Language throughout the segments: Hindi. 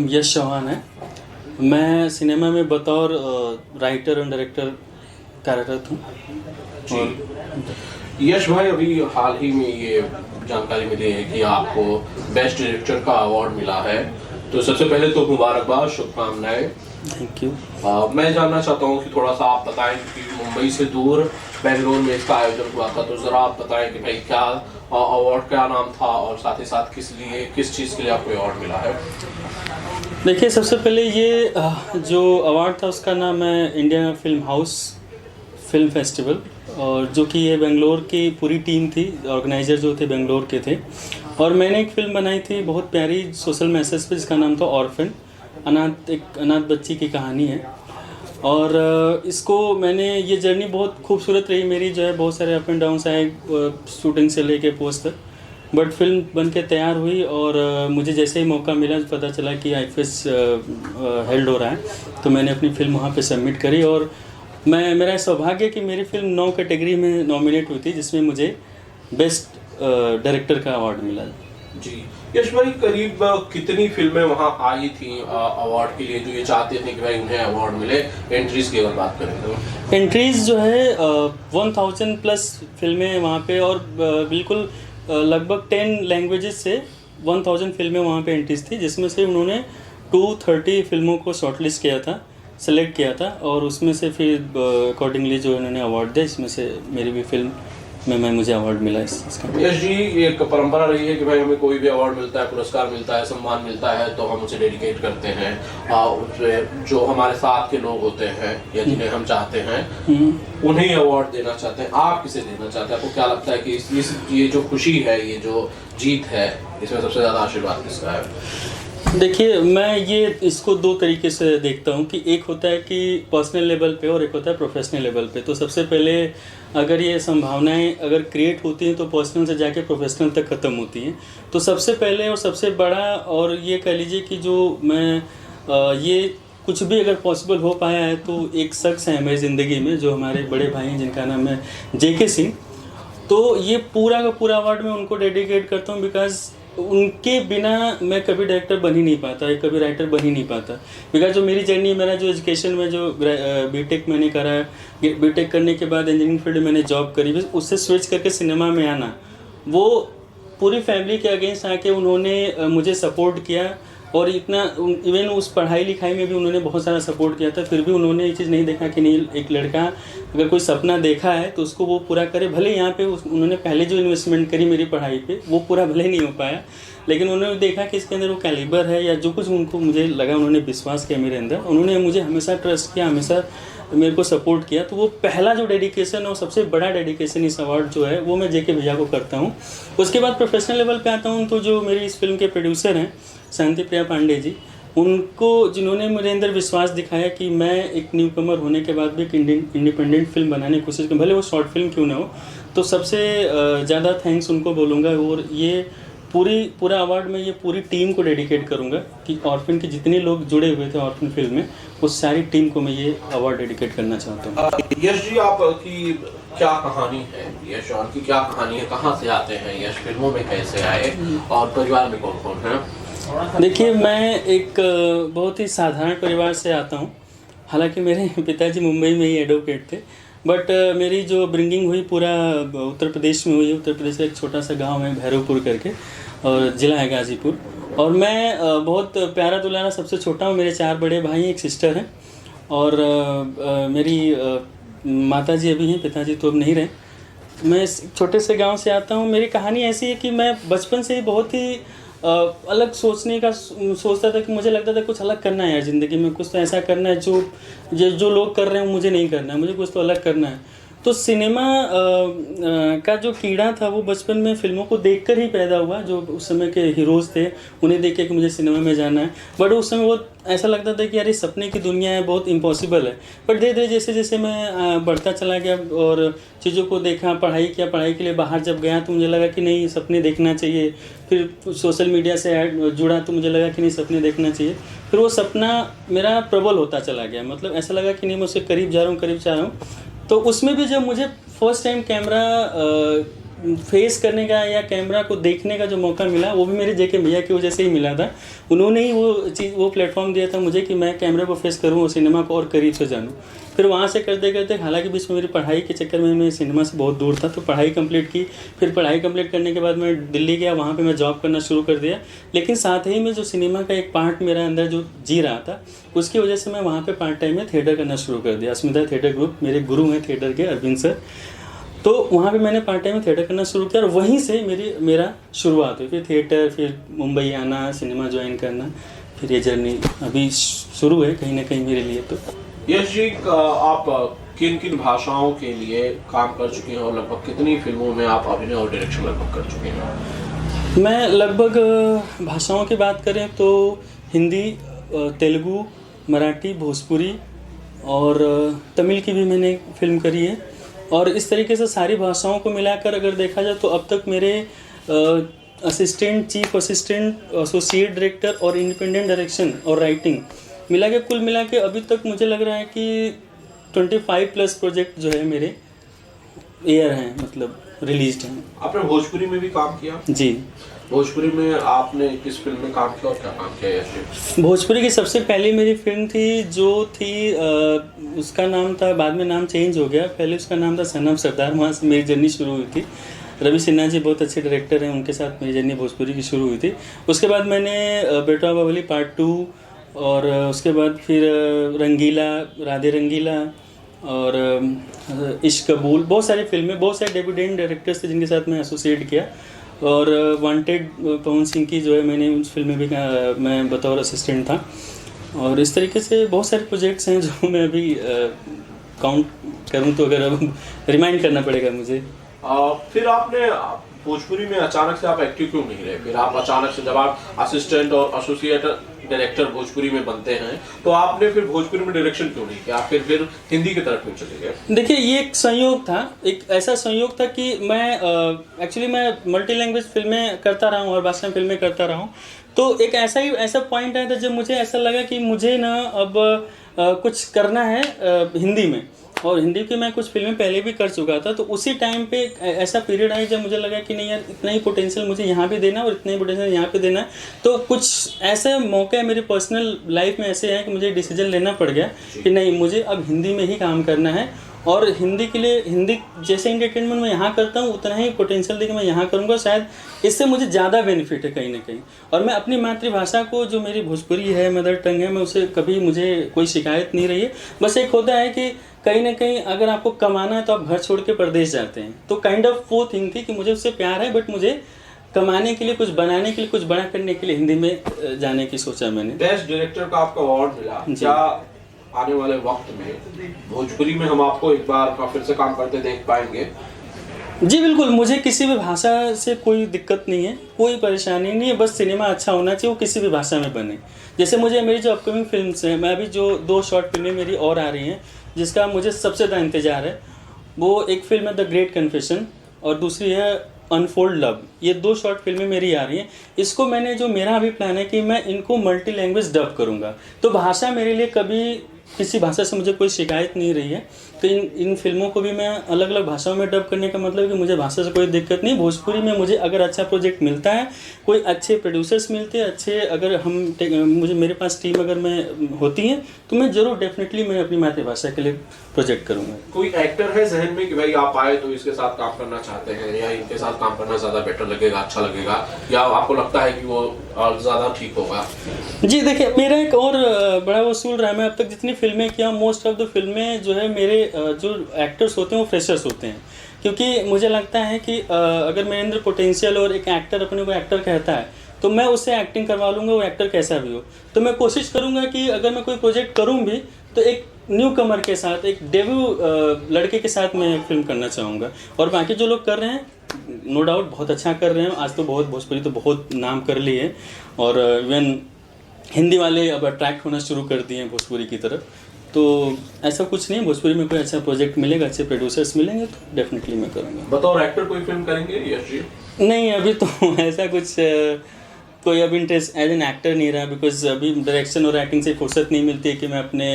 नाम यश चौहान है। मैं सिनेमा में बतौर राइटर एंड डायरेक्टर कार्यरत हूँ। जी यश भाई, अभी हाल ही में ये जानकारी मिली है कि आपको बेस्ट डायरेक्टर का अवार्ड मिला है, तो सबसे पहले तो मुबारकबाद, शुभकामनाएं। Thank you. मैं जानना चाहता हूँ कि थोड़ा सा आप बताएं कि मुंबई से दूर बेंगलोर में इसका आयोजन हुआ था, तो ज़रा आप बताएं कि भाई क्या अवार्ड, क्या नाम था और साथ ही साथ किस चीज़ के लिए आपको अवार्ड मिला है। देखिए, सबसे पहले ये जो अवार्ड था उसका नाम है India film house film festival, और जो कि ये बेंगलोर की पूरी टीम थी। ऑर्गेनाइजर जो थे बेंगलोर के थे, और मैंने एक फ़िल्म बनाई थी बहुत प्यारी सोशल मैसेज पे, जिसका नाम था ऑर्फन। एक अनाथ बच्ची की कहानी है, और इसको मैंने, ये जर्नी बहुत खूबसूरत रही मेरी, जो है बहुत सारे अप एंड डाउन्स आए शूटिंग से लेके पोस्ट तक, बट फिल्म बन के तैयार हुई। और मुझे जैसे ही मौका मिला, पता चला कि आईफेस हेल्ड हो रहा है, तो मैंने अपनी फिल्म वहाँ पे सबमिट करी। और मेरा सौभाग्य कि मेरी फिल्म 9 कैटेगरी में नॉमिनेट हुई थी, जिसमें मुझे बेस्ट डायरेक्टर का अवार्ड मिला। जी यश भाई, करीब कितनी फिल्में वहाँ आई थी अवार्ड के लिए, जो ये चाहते थे कि भाई उन्हें अवार्ड मिले? एंट्रीज की अगर बात करें तो एंट्रीज जो है 1000 प्लस फिल्में वहाँ पे, और बिल्कुल लगभग 10 लैंग्वेजेस से 1000 फिल्में वहाँ पे एंट्रीज थी, जिसमें से उन्होंने 230 फिल्मों को शॉर्टलिस्ट किया था, सेलेक्ट किया था, और उसमें से फिर अकॉर्डिंगली जो उन्होंने अवार्ड दिया, इसमें से मेरी भी फिल्म में मुझे अवार्ड मिला इसका। यश जी, एक परंपरा रही है कि भाई हमें कोई भी अवार्ड मिलता है, पुरस्कार मिलता है, सम्मान मिलता है, तो हम उसे डेडिकेट करते हैं उससे जो हमारे साथ के लोग होते हैं या जिन्हें हम चाहते हैं उन्हें अवार्ड देना चाहते हैं। आप किसे देना चाहते हैं? आपको क्या लगता है कि ये जो खुशी है, ये जो जीत है, इसमें सबसे ज़्यादा आशीर्वाद किसका है? देखिए, मैं ये इसको 2 तरीके से देखता हूँ कि एक होता है कि पर्सनल लेवल पे और एक होता है प्रोफेशनल लेवल पे। तो सबसे पहले अगर ये संभावनाएं अगर क्रिएट होती हैं तो पर्सनल से जाके प्रोफेशनल तक ख़त्म होती हैं। तो सबसे पहले और सबसे बड़ा, और ये कह लीजिए कि जो मैं ये कुछ भी अगर पॉसिबल हो पाया है, तो एक शख्स है मेरी ज़िंदगी में, जो हमारे बड़े भाई हैं, जिनका नाम है JK सिंह। तो ये पूरा का पूरा अवार्ड मैं उनको डेडिकेट करता हूँ, बिकॉज उनके बिना मैं कभी डायरेक्टर बन ही नहीं पाता, या कभी राइटर बन ही नहीं पाता। बिकॉज जो मेरी जर्नी, मेरा जो एजुकेशन में जो बीटेक मैंने करा है, बीटेक करने के बाद इंजीनियरिंग फील्ड में मैंने जॉब करी, उससे स्विच करके सिनेमा में आना, वो पूरी फैमिली के अगेंस्ट आके उन्होंने मुझे सपोर्ट किया। और इतना, इवन उस पढ़ाई लिखाई में भी उन्होंने बहुत सारा सपोर्ट किया था। फिर भी उन्होंने ये चीज़ नहीं देखा कि नहीं, एक लड़का अगर कोई सपना देखा है तो उसको वो पूरा करे। भले यहाँ पे उन्होंने पहले जो इन्वेस्टमेंट करी मेरी पढ़ाई पे, वो पूरा भले नहीं हो पाया, लेकिन उन्होंने देखा कि इसके अंदर वो कैलिबर है, या जो कुछ उनको मुझे लगा, उन्होंने विश्वास किया मेरे अंदर। उन्होंने मुझे हमेशा ट्रस्ट किया, हमेशा मेरे को सपोर्ट किया। तो वो पहला जो डेडिकेशन और सबसे बड़ा डेडिकेशन इस अवार्ड जो है, वो मैं JK भैया को करता हूँ। उसके बाद प्रोफेशनल लेवल पे आता हूँ, तो जो मेरी इस फिल्म के प्रोड्यूसर हैं शांति प्रिया पांडे जी, उनको, जिन्होंने मेरे अंदर विश्वास दिखाया कि मैं एक न्यू कमर होने के बाद भी एक इंडिपेंडेंट फिल्म बनाने की कोशिश करूँ, भले वो शॉर्ट फिल्म क्यों ना हो। तो सबसे ज़्यादा थैंक्स उनको बोलूँगा। और ये पूरा अवार्ड मैं ये पूरी टीम को डेडिकेट करूँगा कि ऑर्फन के जितने लोग जुड़े हुए थे ऑर्फन फिल्म में, उस सारी टीम को मैं ये अवार्ड डेडिकेट करना चाहता हूँ। यश जी, आपकी क्या कहानी है? यश और की क्या कहानी है? कहाँ से आते हैं यश? फिल्मों में कैसे आए और परिवार में कौन कौन है? देखिए, मैं एक बहुत ही साधारण परिवार से आता हूँ। हालांकि मेरे पिताजी मुंबई में ही एडवोकेट थे, बट मेरी जो ब्रिंगिंग हुई पूरा उत्तर प्रदेश में हुई। उत्तर प्रदेश का एक छोटा सा गांव है भैरवपुर करके, और ज़िला है गाज़ीपुर। और मैं बहुत प्यारा दुलारा सबसे छोटा हूँ। मेरे 4 बड़े भाई, एक सिस्टर हैं, और मेरी माताजी अभी हैं, पिताजी तो अब नहीं रहे। मैं इस छोटे से गांव से आता हूँ। मेरी कहानी ऐसी है कि मैं बचपन से ही बहुत ही अलग सोचने का सोचता था, कि मुझे लगता था कुछ अलग करना है यार ज़िंदगी में, कुछ तो ऐसा करना है जो लोग कर रहे हैं मुझे नहीं करना है, मुझे कुछ तो अलग करना है। तो सिनेमा का जो कीड़ा था, वो बचपन में फिल्मों को देखकर ही पैदा हुआ। जो उस समय के हीरोज़ थे, उन्हें देख के कि मुझे सिनेमा में जाना है। बट उस समय बहुत ऐसा लगता था कि यार ये सपने की दुनिया है, बहुत इम्पॉसिबल है। बट धीरे धीरे जैसे जैसे मैं बढ़ता चला गया और चीज़ों को देखा, पढ़ाई किया, पढ़ाई के लिए बाहर जब गया तो मुझे लगा कि नहीं, सपने देखना चाहिए। फिर सोशल मीडिया से जुड़ा तो मुझे लगा कि नहीं, सपने देखना चाहिए। फिर वो सपना मेरा प्रबल होता चला गया, मतलब ऐसा लगा कि नहीं, मैं उसके करीब जा रहा हूँ। तो उसमें भी जब मुझे फर्स्ट टाइम कैमरा फेस करने का या कैमरा को देखने का जो मौका मिला वो भी मेरे जेके भैया की वजह से ही मिला था। उन्होंने ही वो प्लेटफॉर्म दिया था मुझे कि मैं कैमरे को फेस करूँ और सिनेमा को और करीब से जानूँ। फिर वहाँ से करते करते, हालांकि बीच में मेरी पढ़ाई के चक्कर में मैं सिनेमा से बहुत दूर था, तो पढ़ाई कंप्लीट की। फिर पढ़ाई कंप्लीट करने के बाद मैं दिल्ली गया, वहाँ पे मैं जॉब करना शुरू कर दिया। लेकिन साथ ही में जो सिनेमा का एक पार्ट मेरा अंदर जो जी रहा था, उसकी वजह से मैं वहाँ पे पार्ट टाइम में थिएटर करना शुरू कर दिया। अस्मिता थिएटर ग्रुप, मेरे गुरु हैं थिएटर के, अरविंद सर। तो वहाँ पे मैंने पार्ट टाइम में थिएटर करना शुरू किया और वहीं से मेरा शुरुआत हुई। फिर थिएटर, फिर मुंबई आना, सिनेमा ज्वाइन करना, फिर ये जर्नी अभी शुरू है कहीं ना कहीं मेरे लिए। तो यश जी, आप किन किन भाषाओं के लिए काम कर चुके हैं और लगभग कितनी फिल्मों में आप अभिनय और डायरेक्शन लगभग कर चुके हैं? मैं लगभग भाषाओं की बात करें तो हिंदी, तेलुगु, मराठी, भोजपुरी और तमिल की भी मैंने फिल्म करी है। और इस तरीके से सारी भाषाओं को मिलाकर अगर देखा जाए तो अब तक मेरे assistant, chief assistant, associate director और इंडिपेंडेंट डायरेक्शन और राइटिंग मिला के, कुल मिला के अभी तक मुझे लग रहा है कि 25+ प्रोजेक्ट जो है मेरे एयर हैं, मतलब रिलीज्ड हैं। आपने भोजपुरी में भी काम किया? जी। भोजपुरी में आपने किस फिल्म में काम किया और क्या काम किया यश जी? भोजपुरी की सबसे पहली मेरी फिल्म थी जो थी उसका नाम था, बाद में नाम चेंज हो गया, पहले उसका नाम था सनम सरदार। वहाँ से मेरी जर्नी शुरू हुई थी। रवि सिन्हा जी बहुत अच्छे डायरेक्टर हैं, उनके साथ मेरी जर्नी भोजपुरी की शुरू हुई थी। उसके बाद मैंने बेटा बावली पार्ट 2 और उसके बाद फिर रंगीला, राधे रंगीला और इश्क कबूल, बहुत सारी फिल्में, बहुत सारे डेब्यूटेंट डायरेक्टर्स थे जिनके साथ मैं एसोसिएट किया। और वांटेड पवन सिंह की जो है मैंने उस फिल्म में भी मैं बतौर असिस्टेंट था। और इस तरीके से बहुत सारे प्रोजेक्ट्स हैं जो मैं अभी काउंट करूं तो अगर अब रिमाइंड करना पड़ेगा मुझे। फिर आपने भोजपुरी में अचानक से आप एक्टिव क्यों नहीं रहे? फिर आप अचानक से, जब आप असिस्टेंट और एसोसिएट डायरेक्टर भोजपुरी में बनते हैं, तो आपने फिर भोजपुरी में डायरेक्शन क्यों नहीं किया? फिर हिंदी की तरफ क्यों चले गए? देखिए, ये एक संयोग था, एक ऐसा संयोग था कि मैं एक्चुअली मैं मल्टी लैंग्वेज फिल्में करता रहा हूँ और भाषा में फिल्में करता रहा हूँ। तो एक ऐसा पॉइंट आया था जब मुझे ऐसा लगा कि मुझे ना अब कुछ करना है हिंदी में। और हिंदी की मैं कुछ फिल्में पहले भी कर चुका था। तो उसी टाइम पे ऐसा पीरियड आया जब मुझे लगा कि नहीं यार, इतना ही पोटेंशियल मुझे यहाँ पे देना और इतना ही पोटेंशियल यहाँ पे देना है। तो कुछ ऐसे मौके मेरे पर्सनल लाइफ में ऐसे हैं कि मुझे डिसीजन लेना पड़ गया कि नहीं, मुझे अब हिंदी में ही काम करना है। और हिंदी के लिए, हिंदी जैसे एंटरटेनमेंट मैं यहाँ करता हूँ उतना ही पोटेंशियल देकर मैं यहाँ करूँगा। शायद इससे मुझे ज़्यादा बेनिफिट है कहीं ना कहीं। और मैं अपनी मातृभाषा को, जो मेरी भोजपुरी है, मदर टंग है, मैं उसे कभी, मुझे कोई शिकायत नहीं रही है। बस एक होता है कि कहीं ना कहीं अगर आपको कमाना है तो आप घर छोड़ के प्रदेश जाते हैं। तो काइंड ऑफ वो थिंग थी कि मुझे उससे प्यार है, बट मुझे कमाने के लिए, कुछ बनाने के लिए, कुछ बड़ा करने के लिए हिंदी में जाने की सोचा मैंने। बेस्ट डायरेक्टर का आपका अवार्ड मिला, क्या आने वाले वक्त में भोजपुरी में हम आपको एक बार फिर से काम करते देख पाएंगे? जी बिल्कुल, मुझे किसी भी भाषा से कोई दिक्कत नहीं है, कोई परेशानी नहीं है। बस सिनेमा अच्छा होना चाहिए, वो किसी भी भाषा में बने। जैसे मुझे, मेरी जो अपकमिंग फिल्म्स हैं, मैं अभी जो 2 शॉर्ट फिल्में मेरी और आ रही हैं जिसका मुझे सबसे ज़्यादा इंतजार है, वो एक फिल्म है द ग्रेट कन्फेशन और दूसरी है अनफोल्ड लव। ये 2 शॉर्ट फिल्में मेरी आ रही हैं। इसको मैंने, जो मेरा अभी प्लान है कि मैं इनको मल्टी लैंग्वेज डब करूँगा। तो भाषा मेरे लिए कभी, किसी भाषा से मुझे कोई शिकायत नहीं रही है। तो इन फिल्मों को भी मैं अलग अलग भाषाओं में डब करने का मतलब कि मुझे भाषा से कोई दिक्कत नहीं। भोजपुरी में मुझे अगर अच्छा प्रोजेक्ट मिलता है, कोई अच्छे प्रोड्यूसर्स मिलते हैं, अच्छे, अगर मुझे, मेरे पास टीम अगर मैं होती है, तो मैं ज़रूर डेफिनेटली मैं अपनी मातृभाषा के लिए प्रोजेक्ट करूँगा। कोई एक्टर है जहन में कि भाई आप आए तो इसके साथ काम करना चाहते हैं, या इनके साथ काम करना ज़्यादा बेटर लगेगा, अच्छा लगेगा, या आपको लगता है कि वो ज़्यादा ठीक होगा? जी देखिए, मेरा एक और बड़ा वसूल रहा है, मैं अब तक जितनी फिल्में किया, मोस्ट ऑफ द फिल्में जो है, मेरे जो एक्टर्स होते हैं वो फ्रेशर्स होते हैं। क्योंकि मुझे लगता है कि अगर मेरे अंदर पोटेंशियल और एक एक्टर अपने को एक्टर कहता है, तो मैं उससे एक्टिंग करवा लूँगा, वो एक्टर कैसा भी हो। तो मैं कोशिश करूँगा कि अगर मैं कोई प्रोजेक्ट करूँ भी, तो एक न्यू कमर के साथ, एक डेब्यू लड़के के साथ मैं फिल्म करना चाहूँगा। और बाकी जो लोग कर रहे हैं, नो डाउट बहुत अच्छा कर रहे हैं। आज तो बहुत, भोजपुरी तो बहुत नाम कर ली है, और इवन हिंदी वाले अब अट्रैक्ट होना शुरू कर दिए हैं भोजपुरी की तरफ। तो ऐसा कुछ नहीं है, भोजपुरी में कोई अच्छा प्रोजेक्ट मिलेगा, अच्छे प्रोड्यूसर्स मिलेंगे तो डेफिनेटली मैं करूँगा। बतौर एक्टर कोई फिल्म करेंगे यश जी? नहीं, अभी तो ऐसा कुछ कोई अब इंटरेस्ट एज एन एक्टर नहीं रहा, बिकॉज अभी डायरेक्शन और एक्टिंग से फुर्सत नहीं मिलती है कि मैं अपने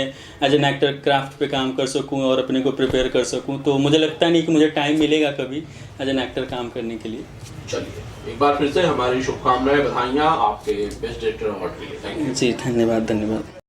एज एन एक्टर क्राफ्ट पे काम कर सकूं और अपने को प्रिपेयर कर सकूं। तो मुझे लगता नहीं कि मुझे टाइम मिलेगा कभी एज एन एक्टर काम करने के लिए। चलिए, एक बार फिर से हमारी शुभकामनाएं, बधाइयाँ आपके बेस्ट डायरेक्टर अवार्ड के लिए। थैंक यू जी, धन्यवाद।